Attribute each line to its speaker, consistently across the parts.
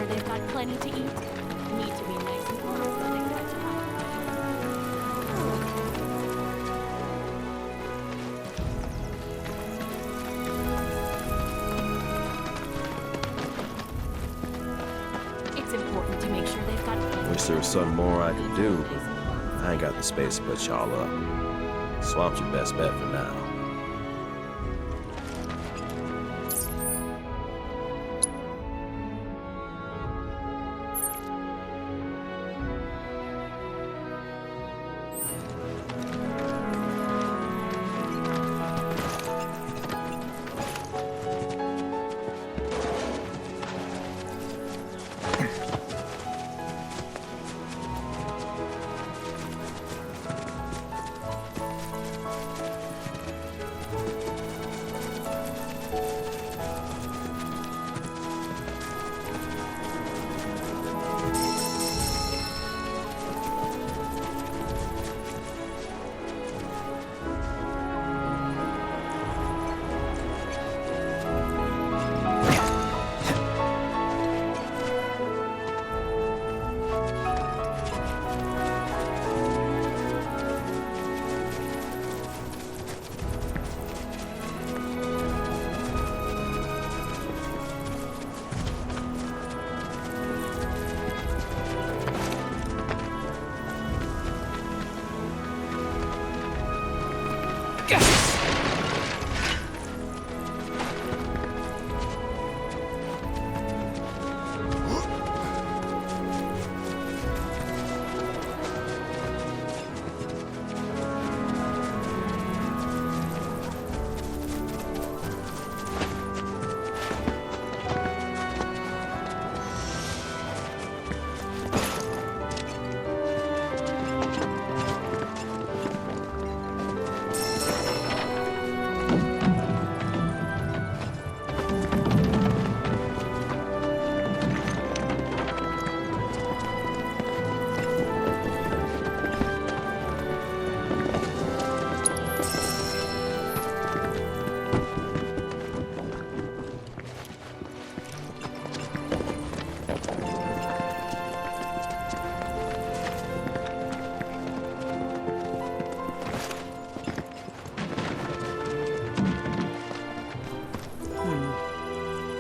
Speaker 1: sure they've got plenty to eat. Need to be nice and warm so they can catch fire. It's important to make sure they've got plenty.
Speaker 2: Wish there was something more I could do, but I ain't got the space to put y'all up. Swamp's your best bet for now.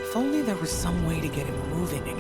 Speaker 3: If only there was some way to get it moving again.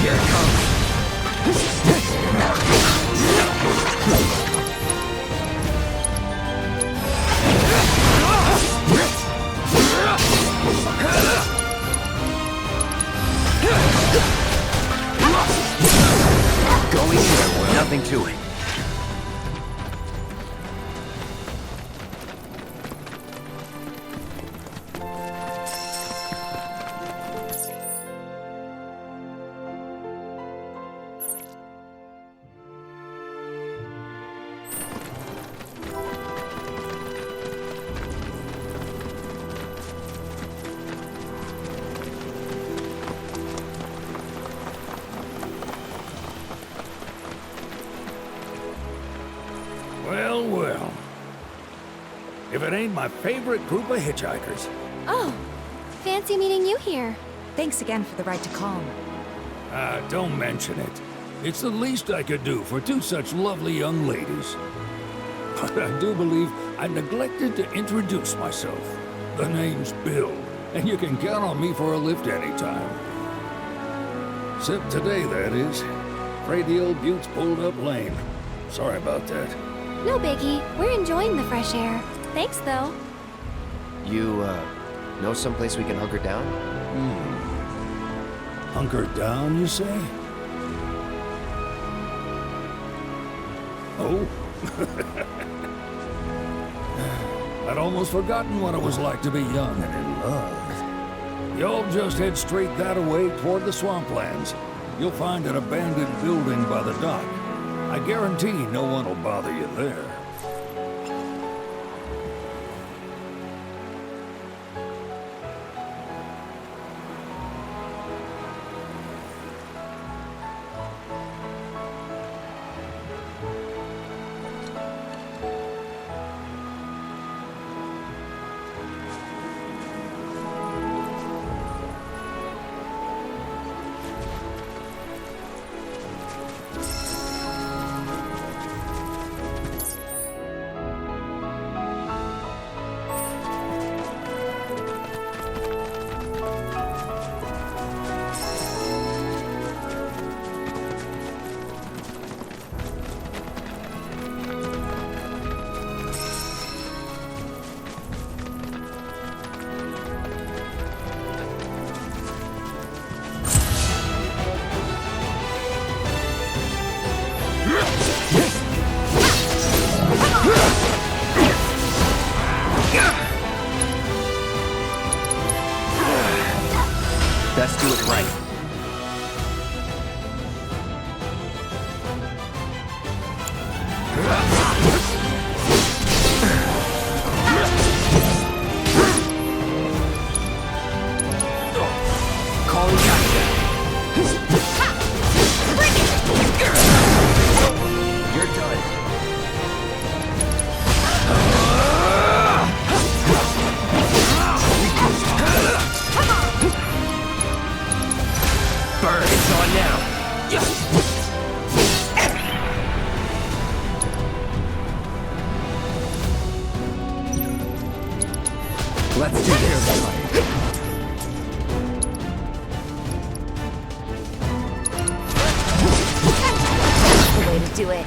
Speaker 4: Here it comes. Going in. Nothing to it.
Speaker 5: Well, well. If it ain't my favorite group of hitchhikers.
Speaker 6: Oh, fancy meeting you here.
Speaker 7: Thanks again for the ride to Calm.
Speaker 5: Don't mention it. It's the least I could do for two such lovely young ladies. But I do believe I neglected to introduce myself. The name's Bill, and you can count on me for a lift anytime. Except today, that is. Afraid the old Butte's pulled up lame. Sorry about that.
Speaker 6: No biggie. We're enjoying the fresh air. Thanks, though.
Speaker 4: You, know someplace we can hunker down?
Speaker 5: Hunker down, you say? Oh? I'd almost forgotten what it was like to be young and in love. Y'all just head straight that away toward the swamplands. You'll find an abandoned building by the dock. I guarantee no one will bother you there.
Speaker 4: Best do it right. Calling gotcha. You're done. Burn, it's on now. Let's do this.
Speaker 7: That's the way to do it.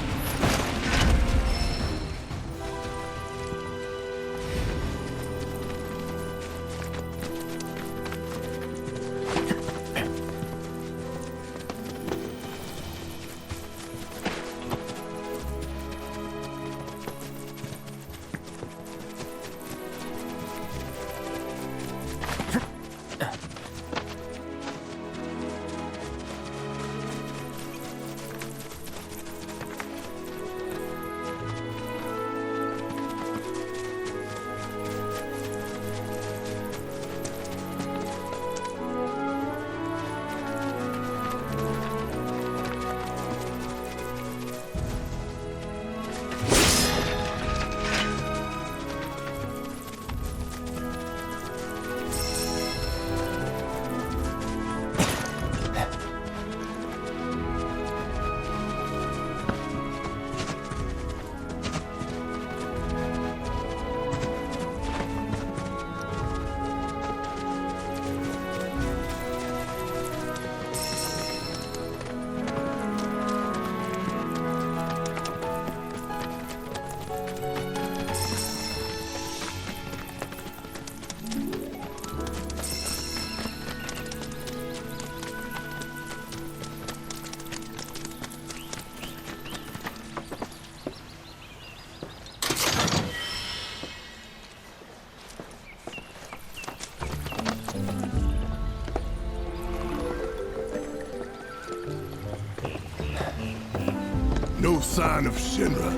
Speaker 8: No sign of Shinra.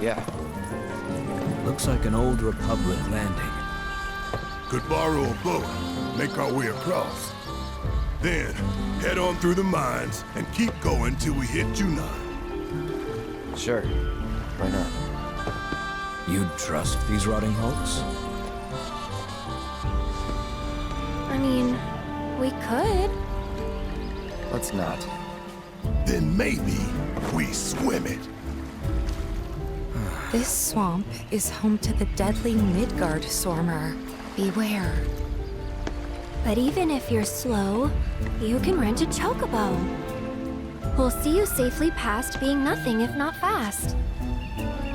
Speaker 4: Yeah.
Speaker 9: Looks like an old Republic landing.
Speaker 8: Could borrow a boat, make our way across. Then, head on through the mines and keep going till we hit Junon.
Speaker 4: Sure. Why not?
Speaker 9: You'd trust these rotting hulks?
Speaker 6: I mean, we could.
Speaker 4: Let's not.
Speaker 8: Then maybe we swim it.
Speaker 7: This swamp is home to the deadly Midgard Sormer. Beware.
Speaker 6: But even if you're slow, you can rent a chocobo. We'll see you safely past being nothing if not fast.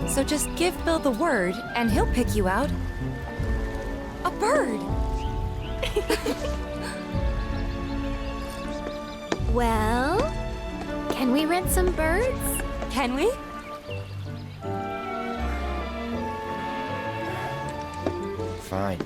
Speaker 7: So just give Bill the word, and he'll pick you out. A bird!
Speaker 6: Well, can we rent some birds?
Speaker 7: Can we?
Speaker 4: Fine.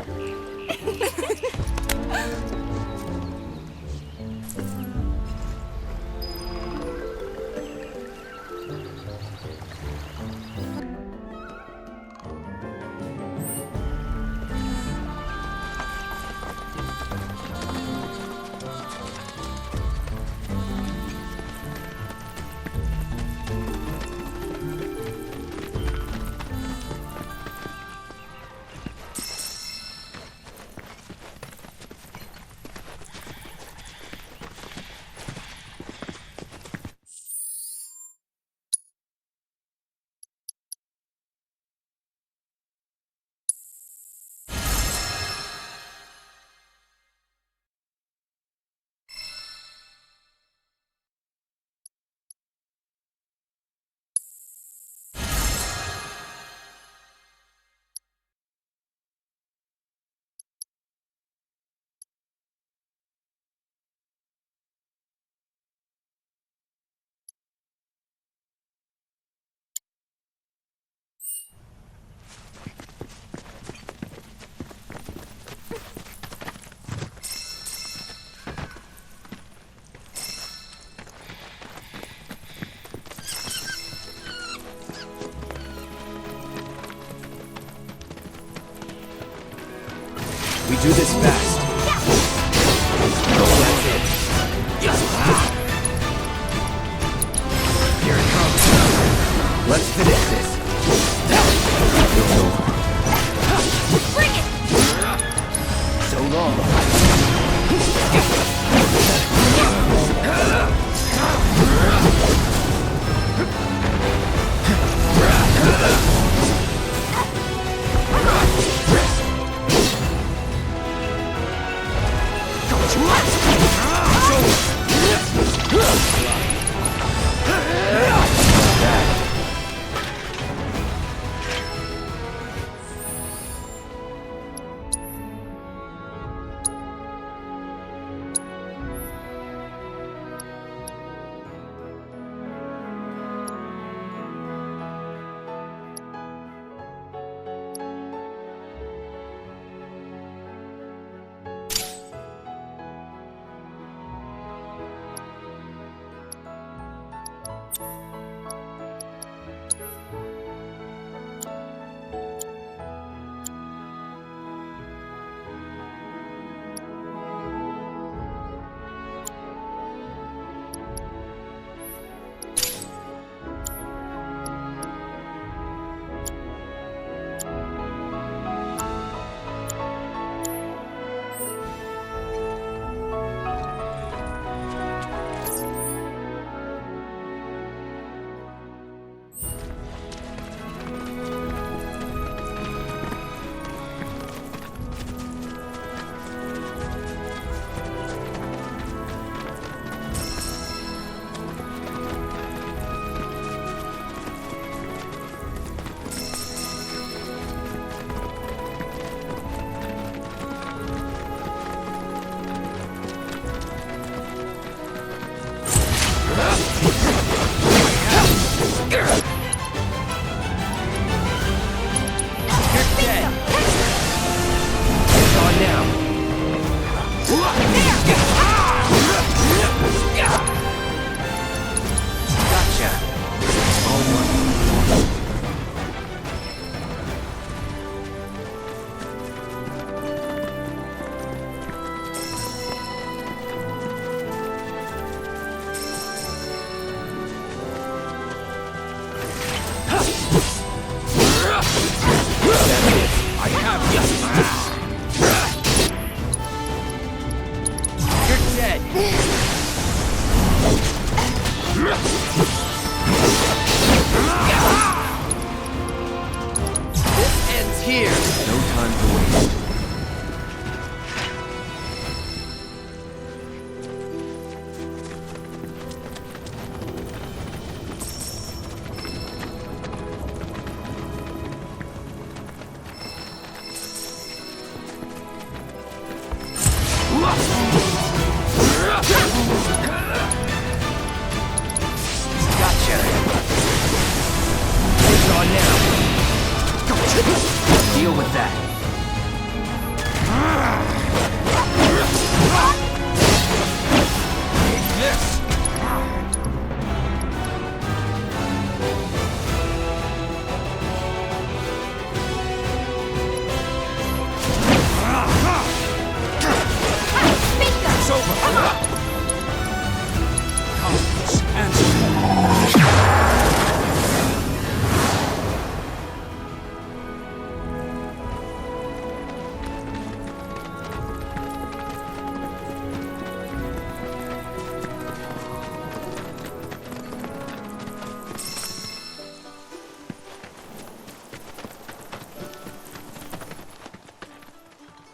Speaker 4: We do this fast. That's it. Here it comes. Let's finish this. It's over.
Speaker 6: Bring it!
Speaker 4: So long. This ends here. No time to waste. Gotcha. It's on now. Deal with that. Take this. It's over.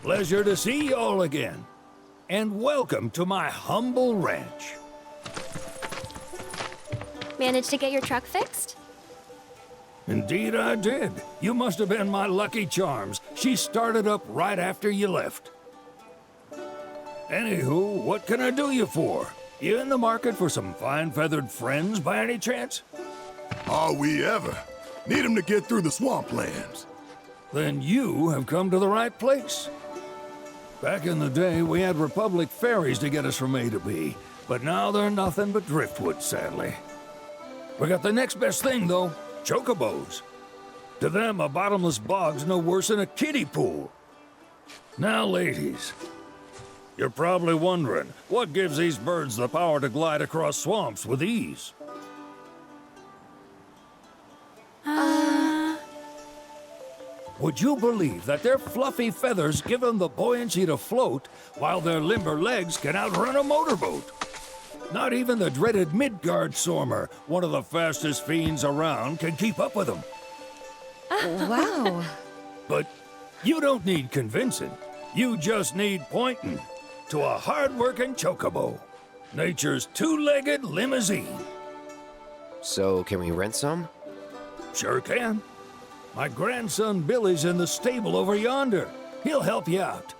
Speaker 5: Pleasure to see y'all again. And welcome to my humble ranch.
Speaker 6: Managed to get your truck fixed?
Speaker 5: Indeed I did. You must have been my lucky charms. She started up right after you left. Anywho, what can I do you for? You in the market for some fine feathered friends by any chance?
Speaker 8: Are we ever? Need 'em to get through the swamplands.
Speaker 5: Then you have come to the right place. Back in the day, we had Republic ferries to get us from A to B, but now they're nothing but driftwood, sadly. We got the next best thing, though, chocobos. To them, a bottomless bog's no worse than a kiddie pool. Now, ladies, you're probably wondering, what gives these birds the power to glide across swamps with ease? Would you believe that their fluffy feathers give them the buoyancy to float, while their limber legs can outrun a motorboat? Not even the dreaded Midgard Sormer, one of the fastest fiends around, can keep up with them.
Speaker 7: Wow.
Speaker 5: But you don't need convincing. You just need pointing to a hard-working chocobo. Nature's two-legged limousine.
Speaker 4: So, can we rent some?
Speaker 5: Sure can. My grandson Billy's in the stable over yonder. He'll help you out.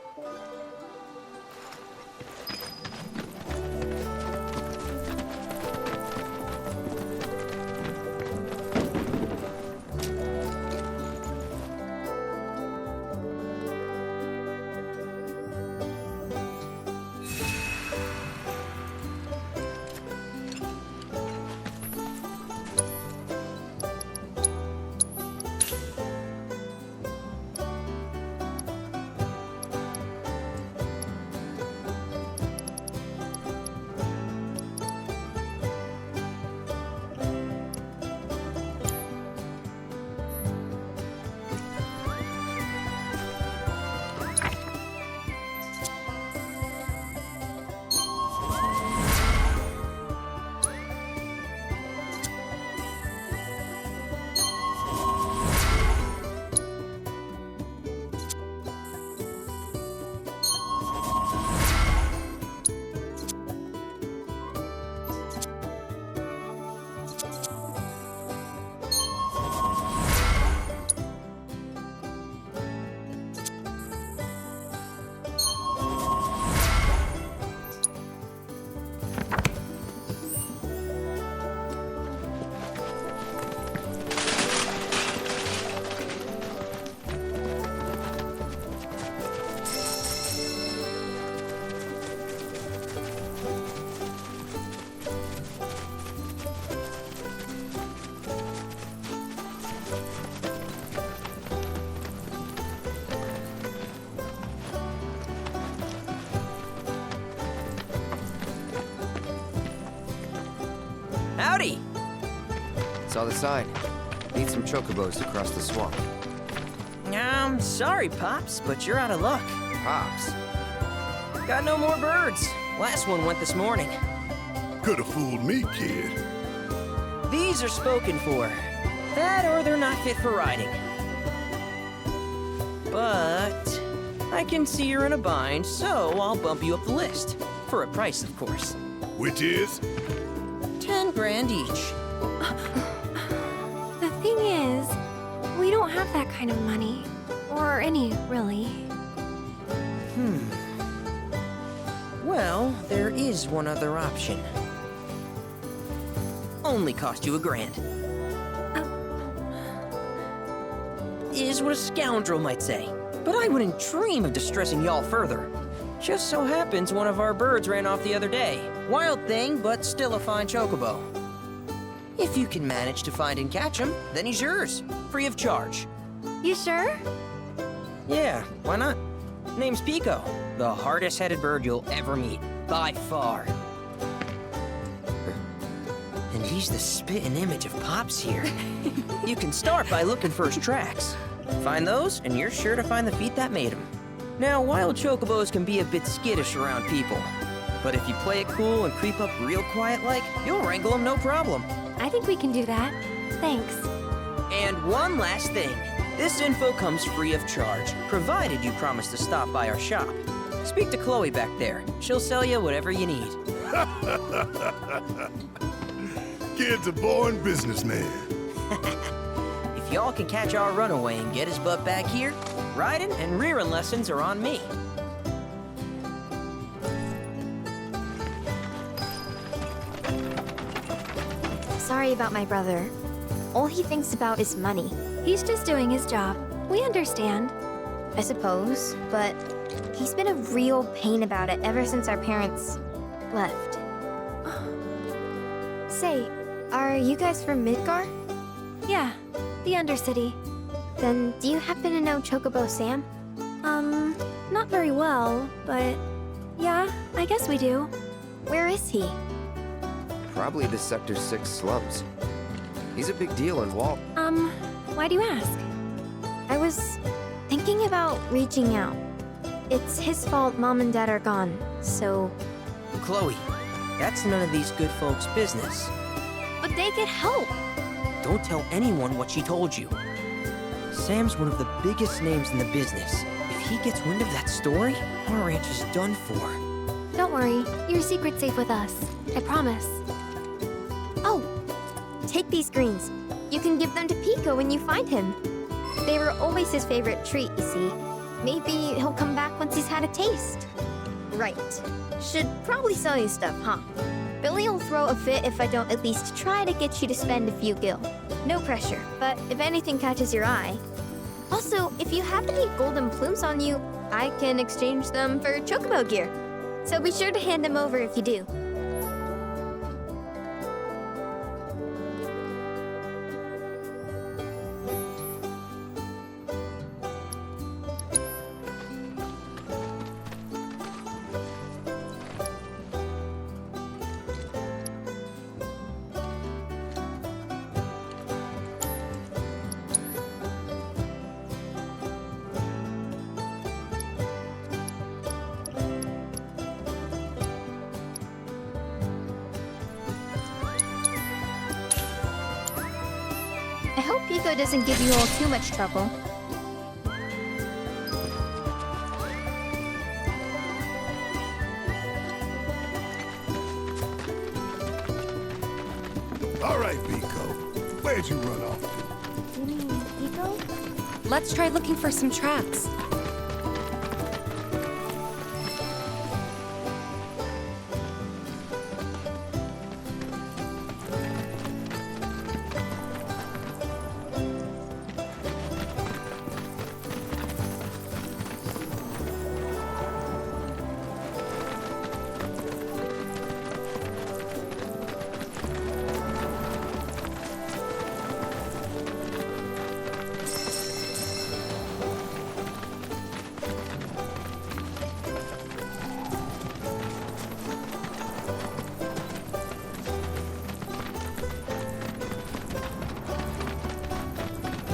Speaker 4: Howdy! Saw the sign. Need some chocobos to cross the swamp.
Speaker 3: Sorry, Pops, but you're out of luck.
Speaker 4: Pops.
Speaker 3: Got no more birds.
Speaker 10: Last one went this morning.
Speaker 8: Could have fooled me, kid.
Speaker 10: These are spoken for. That or they're not fit for riding. But I can see you're in a bind, so I'll bump you up the list. For a price, of course.
Speaker 8: Which is?
Speaker 10: 10 grand each.
Speaker 6: The thing is, we don't have that kind of money. Or any, really.
Speaker 10: Well, there is one other option. Only cost you $1,000. Is what a scoundrel might say. But I wouldn't dream of distressing y'all further. Just so happens one of our birds ran off the other day. Wild thing, but still a fine chocobo. If you can manage to find and catch him, then he's yours. Free of charge.
Speaker 6: You sure?
Speaker 10: Yeah, why not? Name's Pico. The hardest-headed bird you'll ever meet. By far. And he's the spitting image of Pops here. You can start by looking for his tracks. Find those, and you're sure to find the feet that made him. Now, wild chocobos can be a bit skittish around people. But if you play it cool and creep up real quiet-like, you'll wrangle them no problem.
Speaker 6: I think we can do that. Thanks.
Speaker 10: And one last thing. This info comes free of charge, provided you promise to stop by our shop. Speak to Chloe back there. She'll sell you whatever you need.
Speaker 8: Kid's a born businessman.
Speaker 10: If y'all can catch our runaway and get his butt back here, riding and rearing lessons are on me.
Speaker 6: Sorry about my brother. All he thinks about is money. He's just doing his job. We understand.
Speaker 11: I suppose, but he's been a real pain about it ever since our parents left. Say, are you guys from Midgar?
Speaker 6: Yeah, the Undercity.
Speaker 11: Then do you happen to know Chocobo Sam?
Speaker 6: Not very well, but yeah, I guess we do.
Speaker 11: Where is he?
Speaker 4: Probably the Sector 6 slums. He's a big deal in Walt.
Speaker 6: Why do you ask?
Speaker 11: I was thinking about reaching out. It's his fault Mom and Dad are gone, so...
Speaker 10: Chloe, that's none of these good folks' business.
Speaker 6: But they get help.
Speaker 10: Don't tell anyone what she told you. Sam's one of the biggest names in the business. If he gets wind of that story, our ranch is done for.
Speaker 6: Don't worry, your secret's safe with us. I promise.
Speaker 11: Oh, take these greens. You can give them to Pico when you find him. They were always his favorite treat, you see. Maybe he'll come back once he's had a taste. Right. Should probably sell you stuff, huh? Billy will throw a fit if I don't at least try to get you to spend a few gil. No pressure, but if anything catches your eye. Also, if you have any golden plumes on you, I can exchange them for chocobo gear. So be sure to hand them over if you do. I hope Pico doesn't give you all too much trouble.
Speaker 8: All right, Pico. Where'd you run off to?
Speaker 11: You mean Pico?
Speaker 7: Let's try looking for some tracks.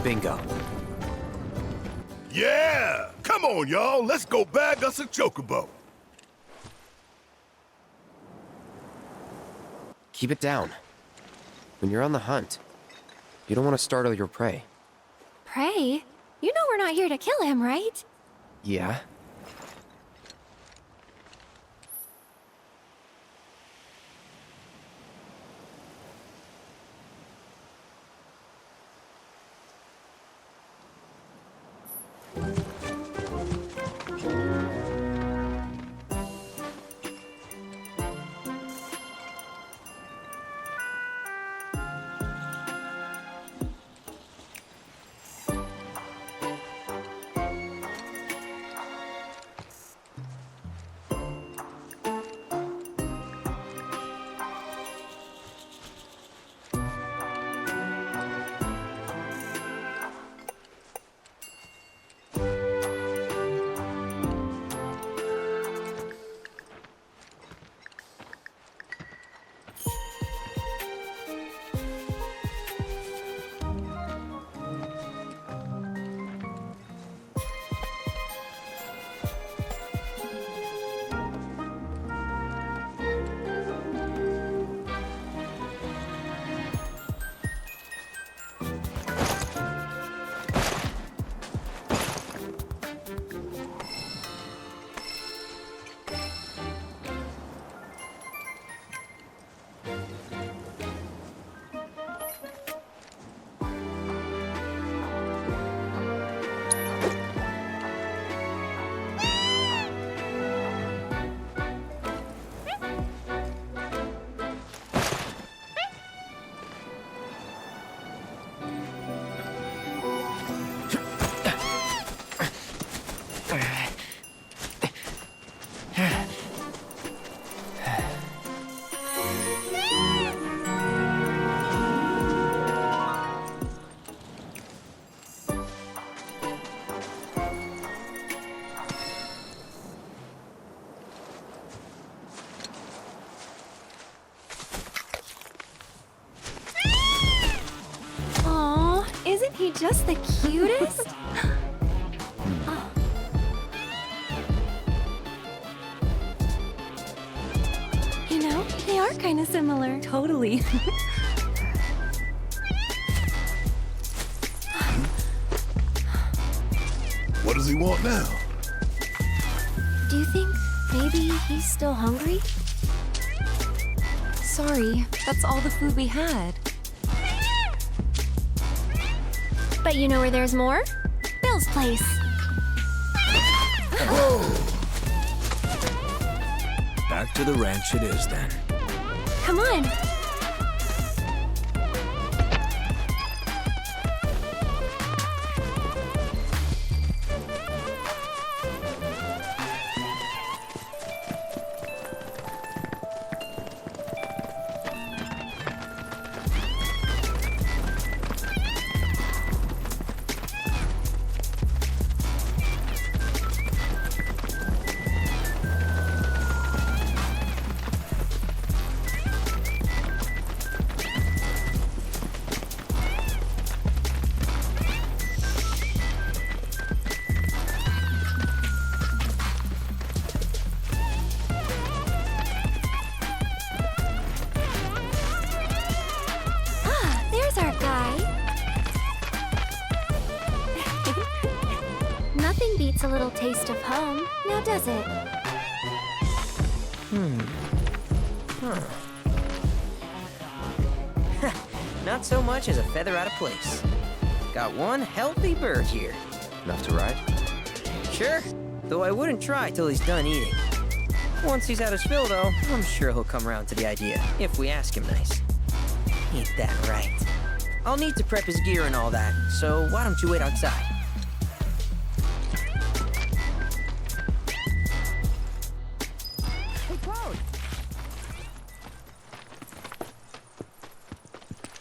Speaker 2: Bingo.
Speaker 8: Yeah! Come on, y'all. Let's go bag us a chocobo.
Speaker 4: Keep it down. When you're on the hunt, you don't want to startle your prey.
Speaker 6: Pray? You know we're not here to kill him, right?
Speaker 4: Yeah?
Speaker 6: Isn't he just the cutest? Oh. You know, they are kind of similar.
Speaker 7: Totally.
Speaker 8: What does he want now?
Speaker 6: Do you think maybe he's still hungry?
Speaker 7: Sorry, that's all the food we had.
Speaker 6: But you know where there's more? Bill's place.
Speaker 9: Back to the ranch it is then.
Speaker 6: Come on. Our guy. Nothing beats a little taste of home, now does it?
Speaker 10: Not so much as a feather out of place. Got one healthy bird here.
Speaker 4: Enough to ride?
Speaker 10: Sure, though I wouldn't try till he's done eating. Once he's had his fill, though, I'm sure he'll come around to the idea, if we ask him nice. Ain't that right? I'll need to prep his gear and all that, so why don't you wait outside?
Speaker 1: Hey, Cloud!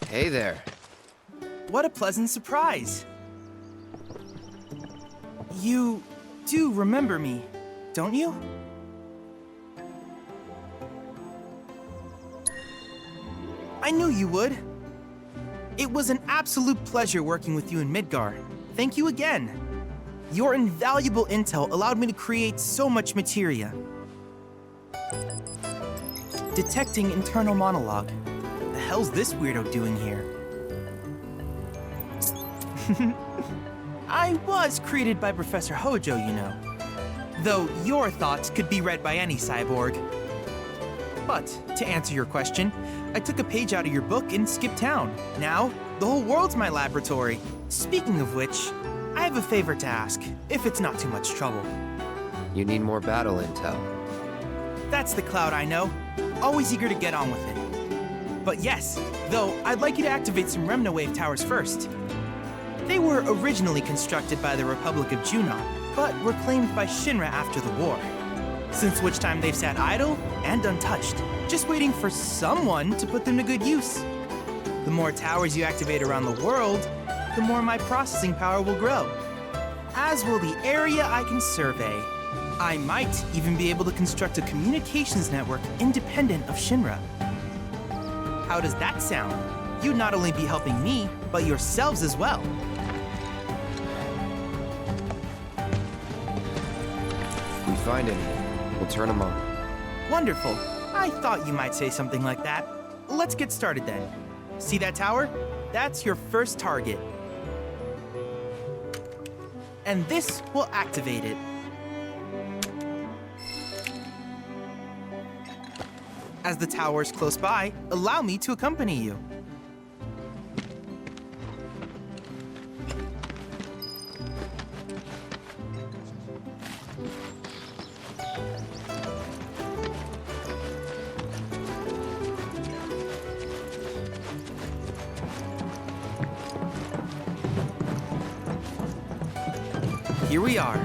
Speaker 4: Hey there.
Speaker 12: What a pleasant surprise. You do remember me, don't you? I knew you would. It was an absolute pleasure working with you in Midgar. Thank you again. Your invaluable intel allowed me to create so much materia. Detecting internal monologue. The hell's this weirdo doing here? I was created by Professor Hojo, you know. Though your thoughts could be read by any cyborg. But, to answer your question, I took a page out of your book and skipped town. Now, the whole world's my laboratory. Speaking of which, I have a favor to ask, if it's not too much trouble.
Speaker 4: You need more battle intel.
Speaker 12: That's the Cloud I know. Always eager to get on with it. But yes, though, I'd like you to activate some Remna Wave towers first. They were originally constructed by the Republic of Junon, but were claimed by Shinra after the war. Since which time they've sat idle and untouched, just waiting for someone to put them to good use. The more towers you activate around the world, the more my processing power will grow. As will the area I can survey. I might even be able to construct a communications network independent of Shinra. How does that sound? You'd not only be helping me, but yourselves as well.
Speaker 4: If we find any, we'll turn them on.
Speaker 12: Wonderful. I thought you might say something like that. Let's get started then. See that tower? That's your first target. And this will activate it. As the tower's close by, allow me to accompany you. Here we are.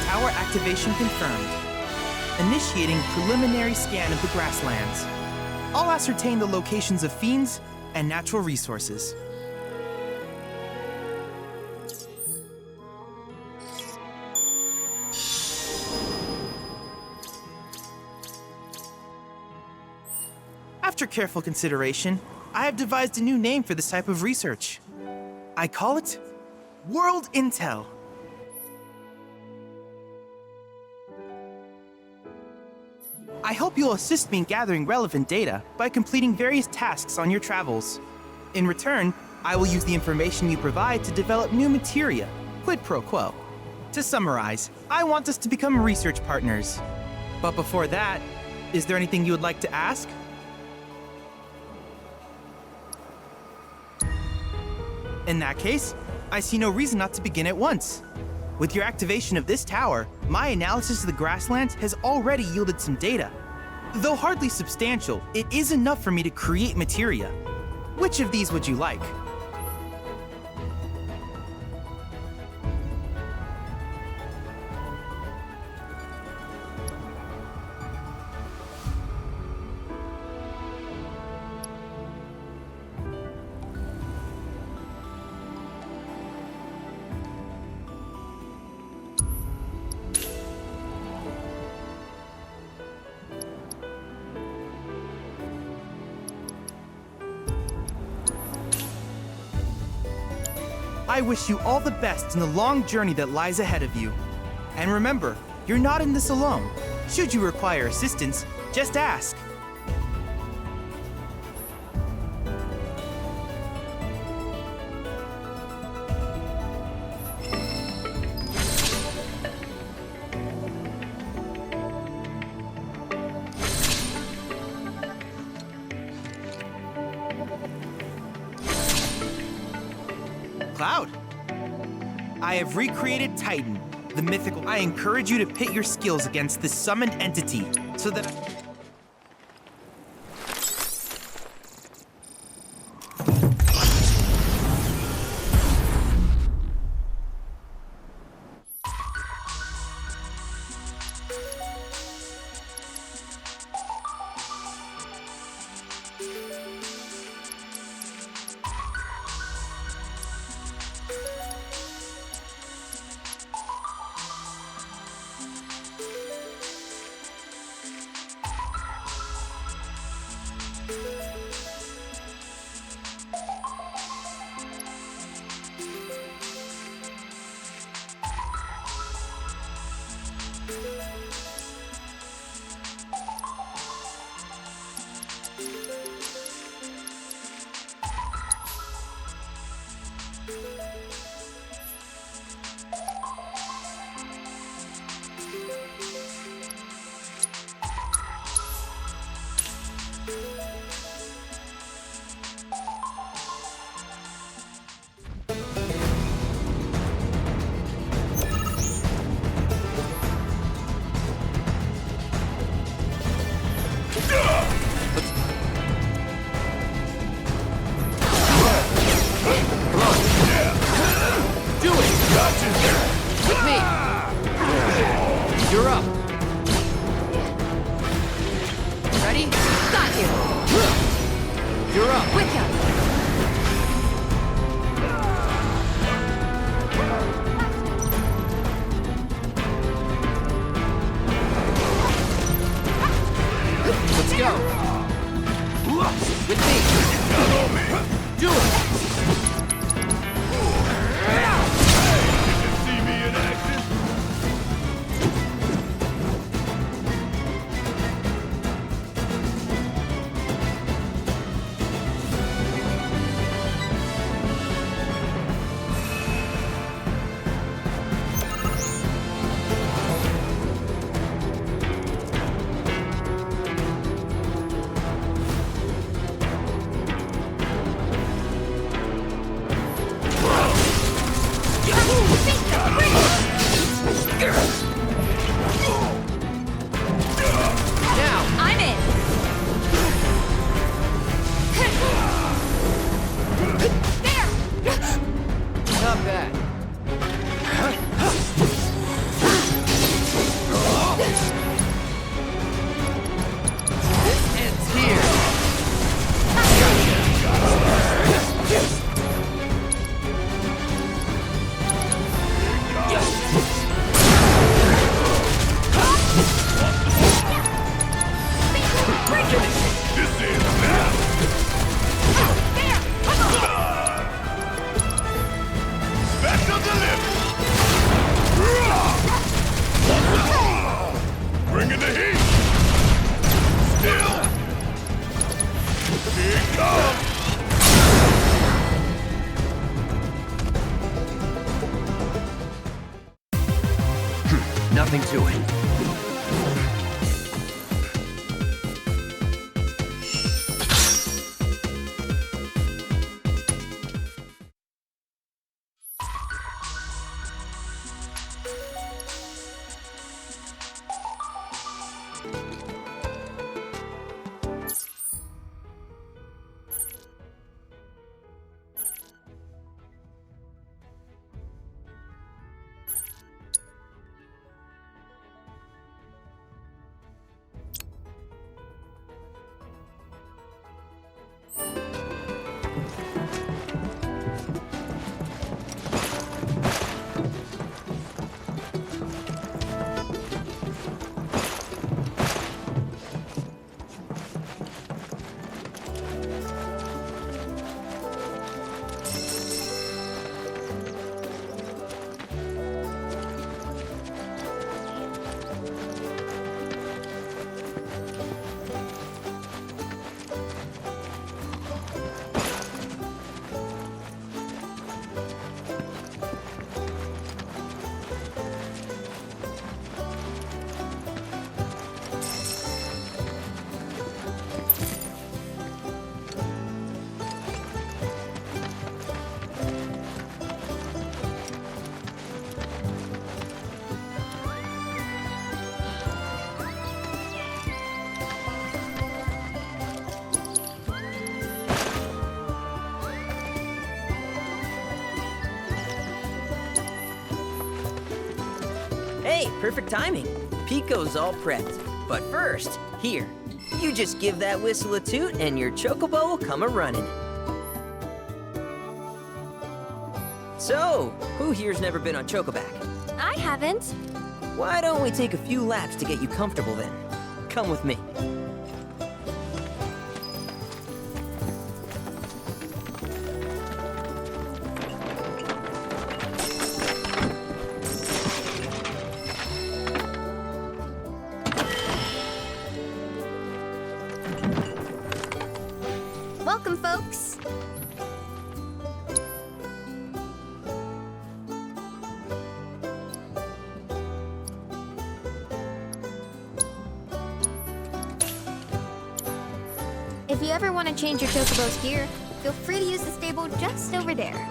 Speaker 12: Tower activation confirmed. Initiating preliminary scan of the grasslands. I'll ascertain the locations of fiends and natural resources. After careful consideration, I have devised a new name for this type of research. I call it World Intel. I hope you'll assist me in gathering relevant data by completing various tasks on your travels. In return, I will use the information you provide to develop new materia, quid pro quo. To summarize, I want us to become research partners. But before that, is there anything you would like to ask? In that case, I see no reason not to begin at once. With your activation of this tower, my analysis of the grasslands has already yielded some data. Though hardly substantial, it is enough for me to create materia. Which of these would you like? I wish you all the best in the long journey that lies ahead of you. And remember, you're not in this alone. Should you require assistance, just ask. Cloud. I have recreated Titan, the mythical. I encourage you to pit your skills against this summoned entity, so that
Speaker 4: You're up. Ready?
Speaker 7: Got you.
Speaker 4: You're up.
Speaker 7: With ya.
Speaker 4: Let's go. With me. Do it.
Speaker 8: See me in action?
Speaker 4: Now.
Speaker 7: I'm in.
Speaker 4: Not bad. This ends here.
Speaker 8: This is now. Special delivery. Bringing the heat. Still. Here it comes.
Speaker 4: Nothing to it.
Speaker 10: Hey, perfect timing. Pico's all prepped. But first, here, you just give that whistle a toot and your chocobo will come a-running. So, who here's never been on Chocoback?
Speaker 6: I haven't.
Speaker 10: Why don't we take a few laps to get you comfortable then? Come with me.
Speaker 11: Welcome, folks. If you ever want to change your chocobo's gear, feel free to use the stable just over there.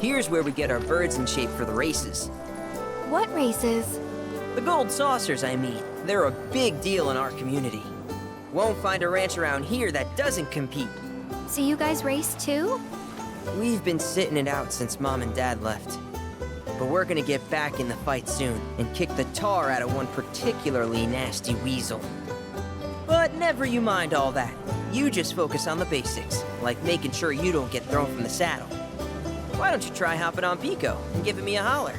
Speaker 10: Here's where we get our birds in shape for the races.
Speaker 6: What races?
Speaker 10: The gold saucers, I mean. They're a big deal in our community. Won't find a ranch around here that doesn't compete.
Speaker 6: So you guys race too?
Speaker 10: We've been sitting it out since Mom and Dad left. But we're gonna get back in the fight soon and kick the tar out of one particularly nasty weasel. But never you mind all that. You just focus on the basics, like making sure you don't get thrown from the saddle. Why don't you try hopping on Pico and giving me a holler?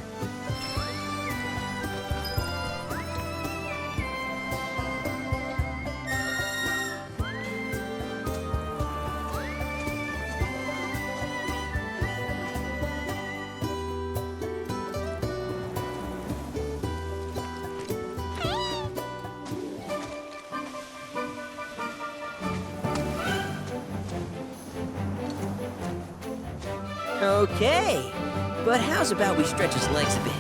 Speaker 10: Okay, but how's about we stretch his legs a bit?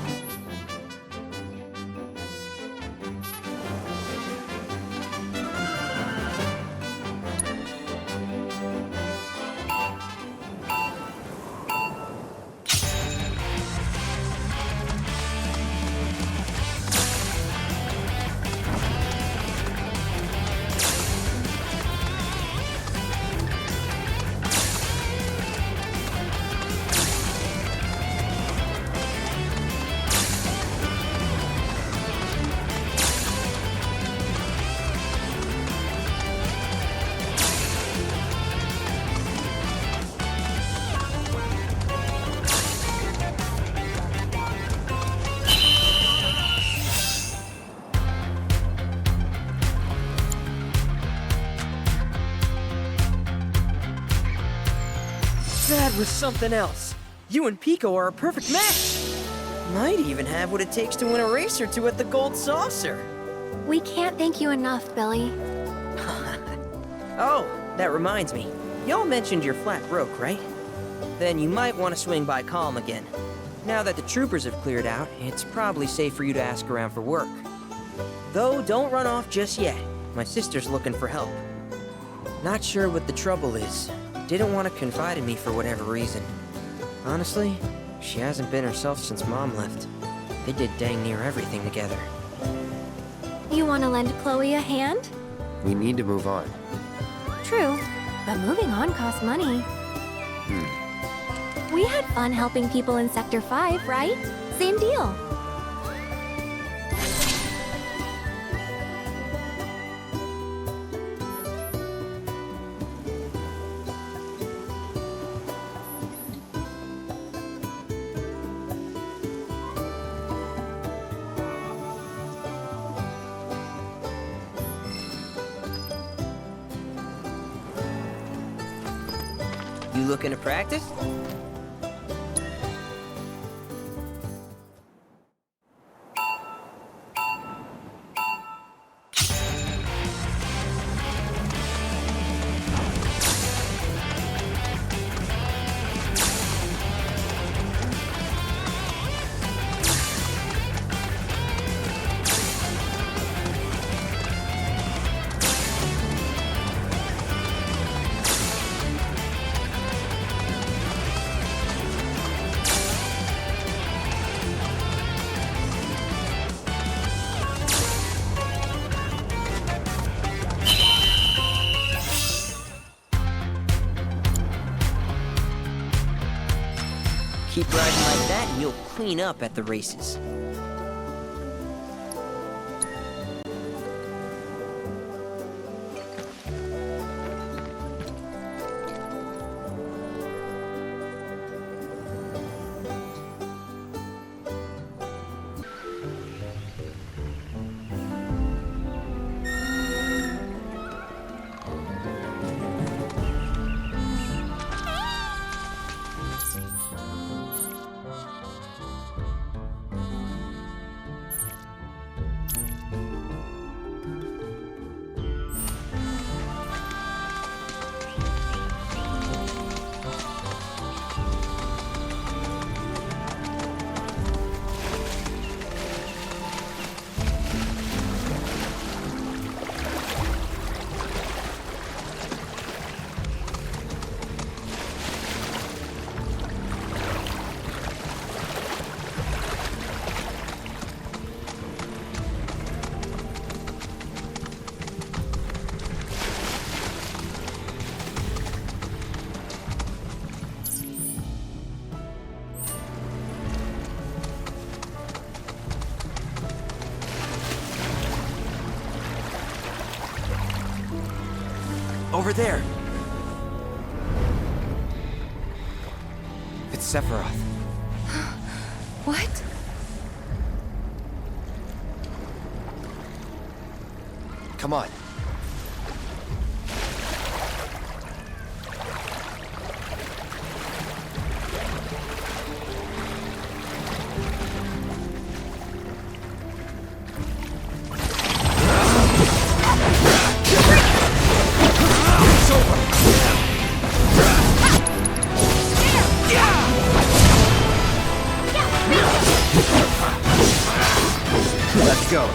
Speaker 10: That was something else. You and Pico are a perfect match. Might even have what it takes to win a race or two at the Gold Saucer.
Speaker 6: We can't thank you enough, Billy.
Speaker 10: Oh, that reminds me. Y'all mentioned your flat broke, right? Then you might want to swing by Calm again. Now that the troopers have cleared out, it's probably safe for you to ask around for work. Though, don't run off just yet. My sister's looking for help. Not sure what the trouble is. Didn't want to confide in me for whatever reason. Honestly, she hasn't been herself since Mom left. They did dang near everything together.
Speaker 6: You want to lend Chloe a hand?
Speaker 4: We need to move on.
Speaker 6: True, but moving on costs money. We had fun helping people in Sector 5, right? Same deal.
Speaker 10: You looking to practice? Keep riding like that and you'll clean up at the races.
Speaker 4: Over there! It's Sephiroth.
Speaker 7: What?
Speaker 4: Come on. Let's go.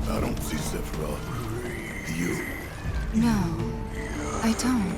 Speaker 8: I don't see Sephiroth. You.
Speaker 7: No, I don't.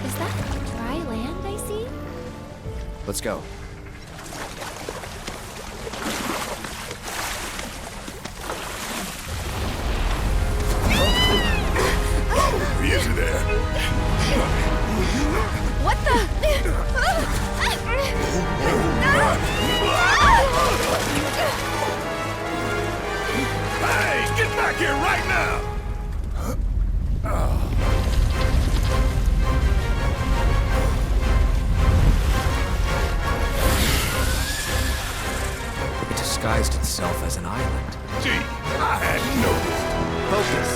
Speaker 6: Is that dry land I see?
Speaker 4: Let's go.
Speaker 8: Easy there.
Speaker 11: What the?
Speaker 8: Hey, get back here right now!
Speaker 9: It disguised itself as an island.
Speaker 8: Gee, I hadn't noticed.
Speaker 4: Focus.